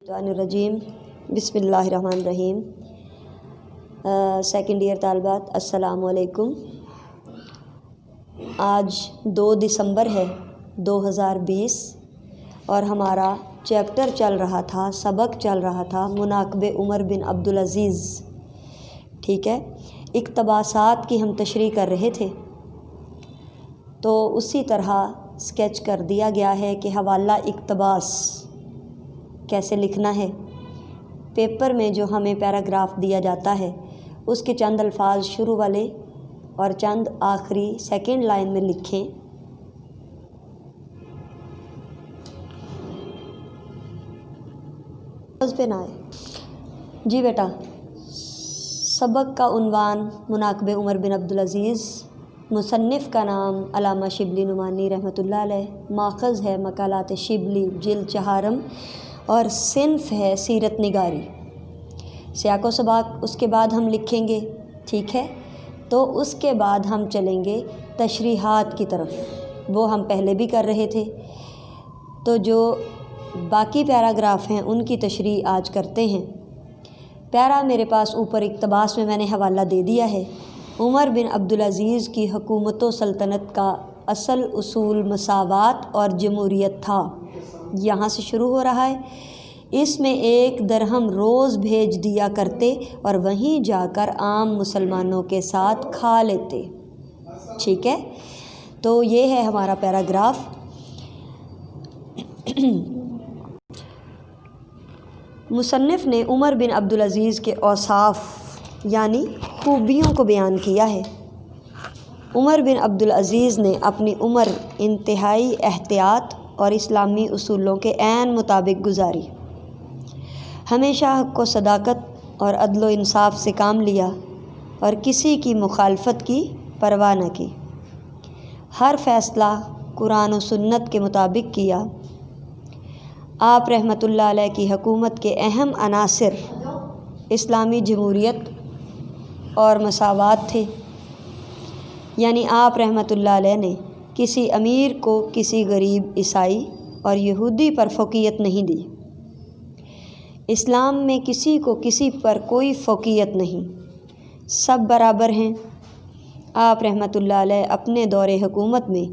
रजीम बिस्मिल्लाहिर्रहमानिर्रहीम। Second year तालिबात अस्सलामु अलैकुम। आज 2 दिसंबर है 2020 और हमारा चैप्टर चल रहा था, सबक चल रहा था मुनाक़िब उमर बिन अब्दुल अज़ीज़। ठीक है, इक़्तिबासात की हम तशरीह कर रहे थे, तो उसी तरह स्केच कर दिया गया है कि हवाला इक़्तिबास कैसे लिखना है। पेपर में जो हमें पैराग्राफ दिया जाता है उसके चंद अल्फाज शुरू वाले और चंद आखिरी सेकंड लाइन में लिखें। उस पे ना आए जी बेटा। सबक का उन्वान मुनाक़िब उमर बिन अब्दुल अज़ीज़, मुसन्निफ़ का नाम अल्लामा शिबली नुमानी रहमतुल्लाह अलैह, माख़ज़ है मकालात शिबली जिल्द 4 और सिन्फ़ है सीरत निगारी। सियाक़ो सबाक़ उसके बाद हम लिखेंगे, ठीक है। तो उसके बाद हम चलेंगे तशरीहात की तरफ, वो हम पहले भी कर रहे थे। तो जो बाकी पैराग्राफ हैं उनकी तशरीह आज करते हैं। पैरा मेरे पास ऊपर इक़्तिबास में मैंने हवाला दे दिया है। उमर बिन अब्दुल अज़ीज़ की हुकूमत व सल्तनत का असल उसूल मसावात और जमहूरियत था। यहाँ से शुरू हो रहा है। इसमें 1 दरहम रोज़ भेज दिया करते और वहीं जाकर आम मुसलमानों के साथ खा लेते। ठीक है, तो ये है हमारा पैराग्राफ। मुसन्निफ़ ने उमर बिन अब्दुल अज़ीज़ के औसाफ यानी खूबियों को बयान किया है। उमर बिन अब्दुल अज़ीज़ ने अपनी उम्र इंतहाई एहतियात और इस्लामी उसूलों के ऐन मुताबिक गुजारी। हमेशा हक़ व सदाकत और अदल इंसाफ से काम लिया और किसी की मुखालफत की परवाह न की। हर फ़ैसला कुरान और सुन्नत के मुताबिक किया। आप रहमतुल्लाह अलैह की हुकूमत के अहम अनासिर इस्लामी जमहूरियत और मसावात थे, यानी आप रहमतुल्लाह अलैह ने किसी अमीर को किसी गरीब ईसाई और यहूदी पर फ़ौक़ियत नहीं दी। इस्लाम में किसी को किसी पर कोई फ़ौक़ियत नहीं, सब बराबर हैं। आप रहमतुल्लाह अलैह अपने दौरे हुकूमत में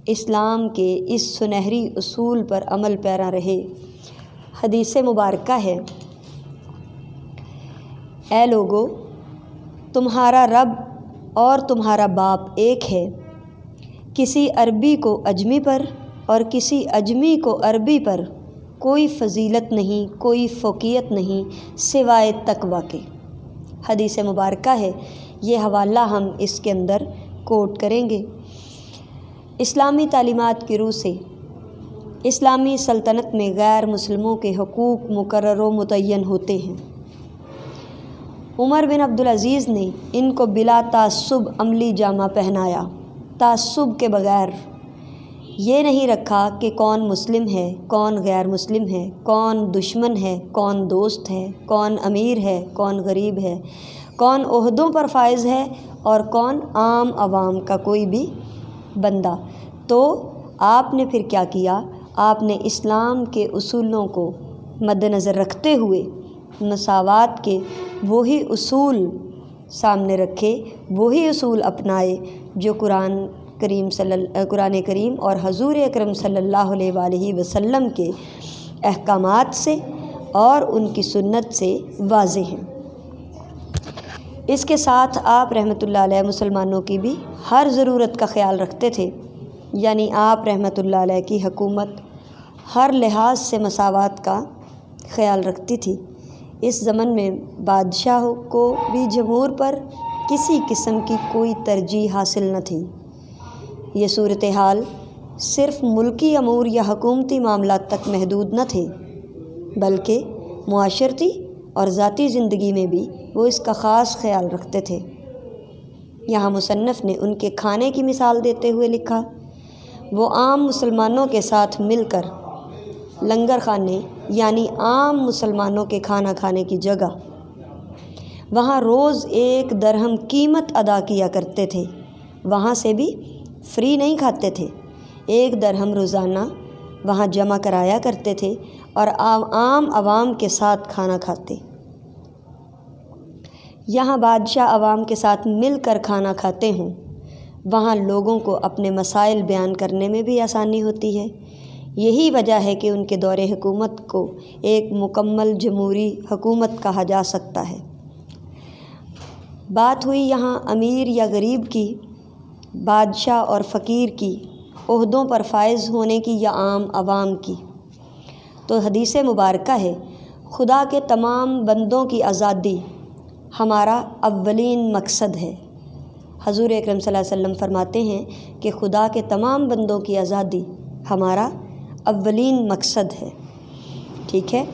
इस्लाम के इस सुनहरी उसूल पर अमल पैरा रहे। हदीस मुबारका है, ऐ लोगो, तुम्हारा रब और तुम्हारा बाप एक है। किसी अरबी को अजमी पर और किसी अजमी को अरबी पर कोई फ़जीलत नहीं, कोई फ़ौक़ियत नहीं सिवाय तक़वा के। हदीस मुबारका है, ये हवाला हम इसके अंदर कोट करेंगे। इस्लामी तालीमात की रूह से इस्लामी सल्तनत में गैर मुस्लिमों के हुकूक मुकर्रर व मुतय्यन होते हैं। उमर बिन अब्दुल अज़ीज़ ने इनको बिला तासुब अमली जामा पहनाया। तासुब के बग़ैर ये नहीं रखा कि कौन मुस्लिम है, कौन गैर मुस्लिम है, कौन दुश्मन है, कौन दोस्त है, कौन अमीर है, कौन गरीब है, कौन ओहदों पर फाइज़ है और कौन आम आवाम का कोई भी बंदा। तो आपने फिर क्या किया? आपने इस्लाम के उसूलों को मद्देनज़र रखते हुए मसावात के वही उसूल सामने रखे, वही उसूल अपनाए जो कुरान करीम और हजूर अकरम सल्लल्लाहु अलैहि वसल्लम के अहकामात से और उनकी सुन्नत से वाज़ेह हैं। इसके साथ आप रहमतुल्लाह अलैह मुसलमानों की भी हर ज़रूरत का ख़याल रखते थे, यानी आप रहमतुल्लाह अलैह की हुकूमत हर लिहाज से मसावात का ख़याल रखती थी। इस ज़मन में बादशाह को भी जमहूर पर किसी किस्म की कोई तरजीह हासिल न थी। ये सूरत हाल सिर्फ़ मुल्की अमूर या हुकूमती मामलात तक महदूद न थे, बल्कि मुआशरती और ज़ाती ज़िंदगी में भी वो इसका ख़ास ख़याल रखते थे। यहाँ मुसन्निफ़ ने उनके खाने की मिसाल देते हुए लिखा, वो आम मुसलमानों के साथ मिलकर लंगर खाने यानी आम मुसलमानों के खाना खाने की जगह वहाँ रोज़ 1 दरहम कीमत अदा किया करते थे। वहाँ से भी फ्री नहीं खाते थे। 1 दरहम रोज़ाना वहाँ जमा कराया करते थे اور عام عوام کے ساتھ کھانا کھاتے۔ یہاں بادشاہ عوام کے ساتھ مل کر کھانا کھاتے ہوں، وہاں لوگوں کو اپنے مسائل بیان کرنے میں بھی آسانی ہوتی ہے۔ یہی وجہ ہے کہ ان کے دور حکومت کو ایک مکمل جمہوری حکومت کہا جا سکتا ہے۔ بات ہوئی یہاں امیر یا غریب کی، بادشاہ اور فقیر کی، عہدوں پر فائز ہونے کی یا عام عوام کی، تو حدیث مبارکہ ہے خدا کے تمام بندوں کی آزادی ہمارا اولین مقصد ہے۔ حضور اکرم صلی اللہ علیہ وسلم فرماتے ہیں کہ خدا کے تمام بندوں کی آزادی ہمارا اولین مقصد ہے۔ ٹھیک ہے،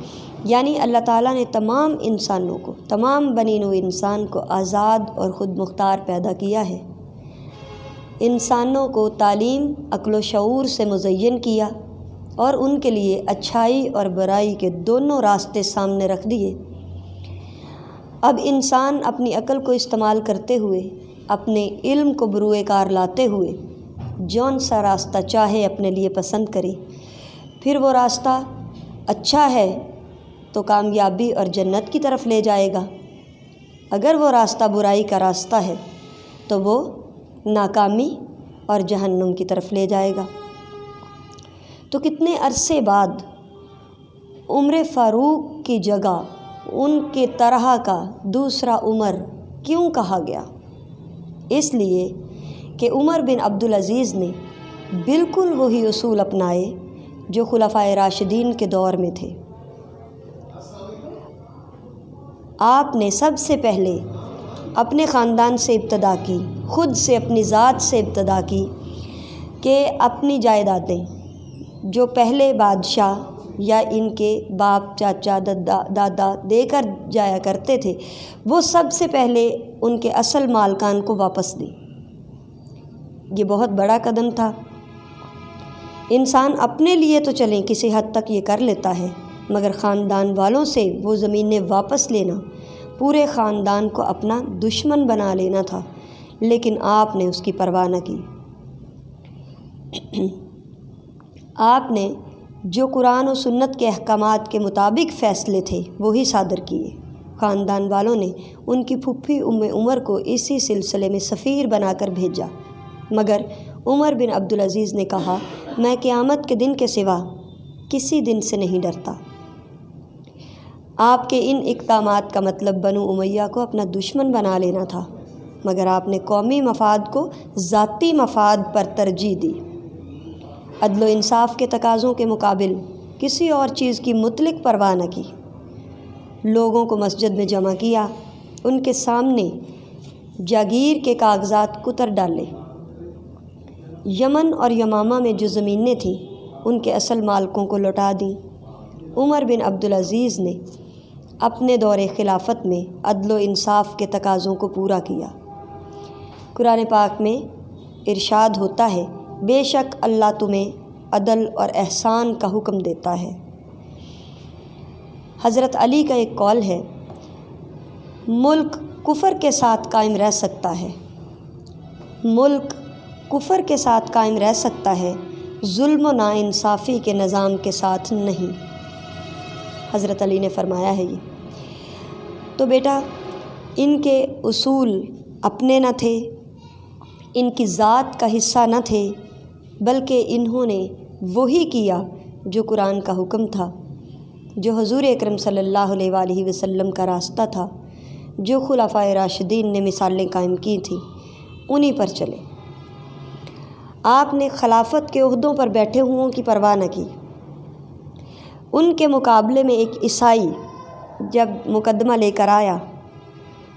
یعنی اللہ تعالیٰ نے تمام انسانوں کو، تمام بنی نوع انسان کو آزاد اور خود مختار پیدا کیا ہے۔ انسانوں کو تعلیم، عقل و شعور سے مزین کیا اور ان کے لیے اچھائی اور برائی کے دونوں راستے سامنے رکھ دیے۔ اب انسان اپنی عقل کو استعمال کرتے ہوئے، اپنے علم کو بروئے کار لاتے ہوئے جون سا راستہ چاہے اپنے لیے پسند کرے، پھر وہ راستہ اچھا ہے تو کامیابی اور جنت کی طرف لے جائے گا، اگر وہ راستہ برائی کا راستہ ہے تو وہ ناکامی اور جہنم کی طرف لے جائے گا۔ تو کتنے عرصے بعد عمر فاروق کی جگہ ان کے طرح کا دوسرا عمر کیوں کہا گیا؟ اس لیے کہ عمر بن عبدالعزیز نے بالکل وہی اصول اپنائے جو خلفائے راشدین کے دور میں تھے۔ آپ نے سب سے پہلے اپنے خاندان سے ابتدا کی، خود سے، اپنی ذات سے ابتدا کی کہ اپنی جائیدادیں جو پہلے بادشاہ یا ان کے باپ، چاچا، دادا دے کر جایا کرتے تھے، وہ سب سے پہلے ان کے اصل مالکان کو واپس دی۔ یہ بہت بڑا قدم تھا۔ انسان اپنے لیے تو چلیں کسی حد تک یہ کر لیتا ہے، مگر خاندان والوں سے وہ زمینیں واپس لینا پورے خاندان کو اپنا دشمن بنا لینا تھا، لیکن آپ نے اس کی پرواہ نہ کی۔ آپ نے جو قرآن و سنت کے احکامات کے مطابق فیصلے تھے وہی صادر کیے۔ خاندان والوں نے ان کی پھپھی عمر کو اسی سلسلے میں سفیر بنا کر بھیجا، مگر عمر بن عبدالعزیز نے کہا، میں قیامت کے دن کے سوا کسی دن سے نہیں ڈرتا۔ آپ کے ان اقدامات کا مطلب بنو امیہ کو اپنا دشمن بنا لینا تھا، مگر آپ نے قومی مفاد کو ذاتی مفاد پر ترجیح دی۔ عدل و انصاف کے تقاضوں کے مقابل کسی اور چیز کی مطلق پرواہ نہ کی۔ لوگوں کو مسجد میں جمع کیا، ان کے سامنے جاگیر کے کاغذات کتر ڈالے۔ یمن اور یمامہ میں جو زمینیں تھیں ان کے اصل مالکوں کو لوٹا دیں۔ عمر بن عبدالعزیز نے اپنے دور خلافت میں عدل و انصاف کے تقاضوں کو پورا کیا۔ قرآن پاک میں ارشاد ہوتا ہے، بے شک اللہ تمہیں عدل اور احسان کا حکم دیتا ہے۔ حضرت علی کا ایک قول ہے، ملک کفر کے ساتھ قائم رہ سکتا ہے، ملک کفر کے ساتھ قائم رہ سکتا ہے، ظلم و ناانصافی کے نظام کے ساتھ نہیں۔ حضرت علی نے فرمایا ہے یہ۔ تو بیٹا، ان کے اصول اپنے نہ تھے، ان کی ذات کا حصہ نہ تھے، بلکہ انہوں نے وہی کیا جو قرآن کا حکم تھا، جو حضور اکرم صلی اللہ علیہ وآلہ وسلم کا راستہ تھا، جو خلفائے راشدین نے مثالیں قائم کی تھیں، انہی پر چلے۔ آپ نے خلافت کے عہدوں پر بیٹھے ہوں کی پرواہ نہ کی۔ ان کے مقابلے میں ایک عیسائی جب مقدمہ لے کر آیا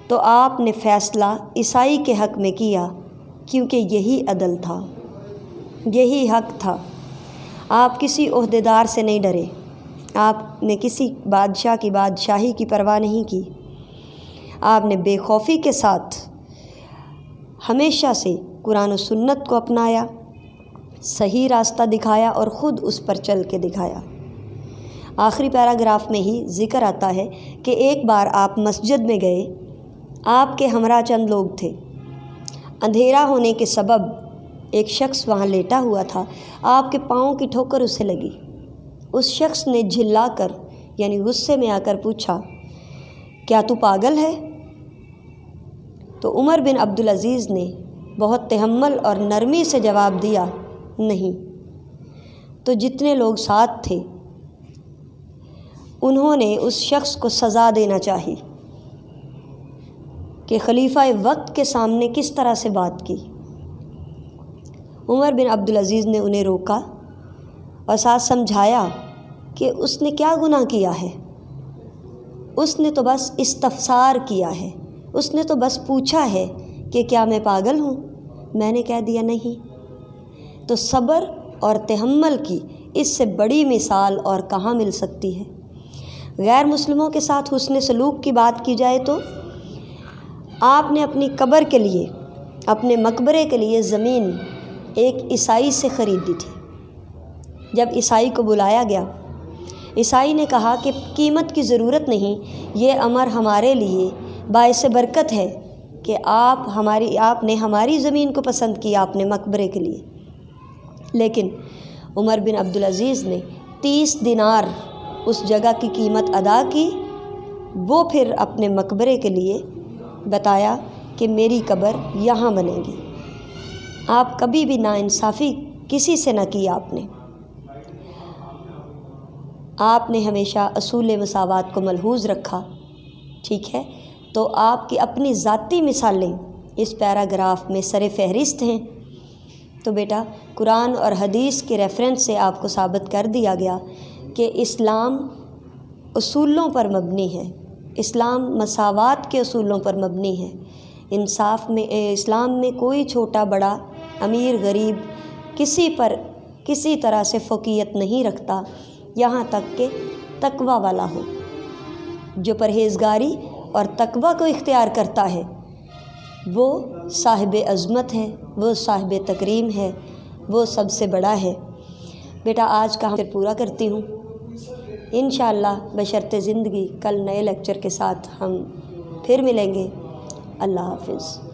تو آپ نے فیصلہ عیسائی کے حق میں کیا، کیونکہ یہی عدل تھا، یہی حق تھا۔ آپ کسی عہدیدار سے نہیں ڈرے، آپ نے کسی بادشاہ کی بادشاہی کی پرواہ نہیں کی، آپ نے بے خوفی کے ساتھ ہمیشہ سے قرآن و سنت کو اپنایا، صحیح راستہ دکھایا اور خود اس پر چل کے دکھایا۔ آخری پیراگراف میں ہی ذکر آتا ہے کہ ایک بار آپ مسجد میں گئے، آپ کے ہمراہ چند لوگ تھے، اندھیرا ہونے کے سبب ایک شخص وہاں لیٹا ہوا تھا، آپ کے پاؤں کی ٹھوکر اسے لگی، उस शख्स ने झिल्ला कर यानी गुस्से में आकर पूछा, क्या तू पागल है? तो उमर बिन अब्दुल अज़ीज़ ने बहुत तहम्मुल और नरमी से जवाब दिया, नहीं। तो जितने लोग साथ थे उन्होंने उस शख्स को सज़ा देना चाहिए कि खलीफा वक्त के सामने किस तरह से बात की। उमर बिन अब्दुल अज़ीज़ ने उन्हें रोका और साथ समझाया कि उसने क्या गुनाह किया है, उसने तो बस इस्तफसार किया है, उसने तो बस पूछा है कि क्या मैं पागल हूँ। मैंने कह दिया नहीं। तो सब्र और तहम्मुल की इससे बड़ी मिसाल और कहाँ मिल सकती है। गैर मुस्लिमों के साथ हुस्न सलूक की बात की जाए तो आपने अपनी कब्र के लिए, अपने मकबरे के लिए ज़मीन एक ईसाई से ख़रीदी थी। जब ईसाई को बुलाया गया, ईसाई ने कहा कि कीमत की ज़रूरत नहीं, ये अमर हमारे लिए बाइस बरकत है कि आपने हमारी ज़मीन को पसंद किया अपने मकबरे के लिए। लेकिन उमर बिन अब्दुल अज़ीज़ ने 30 दिनार उस जगह की कीमत अदा की। वो फिर अपने मकबरे के लिए बताया कि मेरी कब्र यहाँ बनेगी। आप कभी भी नाइंसाफ़ी किसी से न की आपने हमेशा असूल मसावात को मलहूज़ रखा। ठीक है, तो आपकी अपनी ज़ाती मिसालें इस पैराग्राफ में सर फहरिस्त हैं। तो बेटा, कुरान और हदीस के रेफरेंस से आपको साबित कर दिया गया कि इस्लाम उसूलों पर मबनी है, इस्लाम मसावात के उसूलों पर मबनी है। इंसाफ में इस्लाम में कोई छोटा बड़ा, अमीर गरीब किसी पर किसी तरह से फ़ोक़ियत नहीं रखता, यहाँ तक कि तकवा वाला हो। जो परहेज़गारी और तकवा को इख्तियार करता है वो साहिब अज़मत है, वो साहिब तकरीम है, वो सबसे बड़ा है। बेटा, आज का फिर पूरा करती हूँ। इंशाअल्लाह बशर्ते ज़िंदगी कल नए लेक्चर के साथ हम फिर मिलेंगे। अल्लाह हाफ़िज़।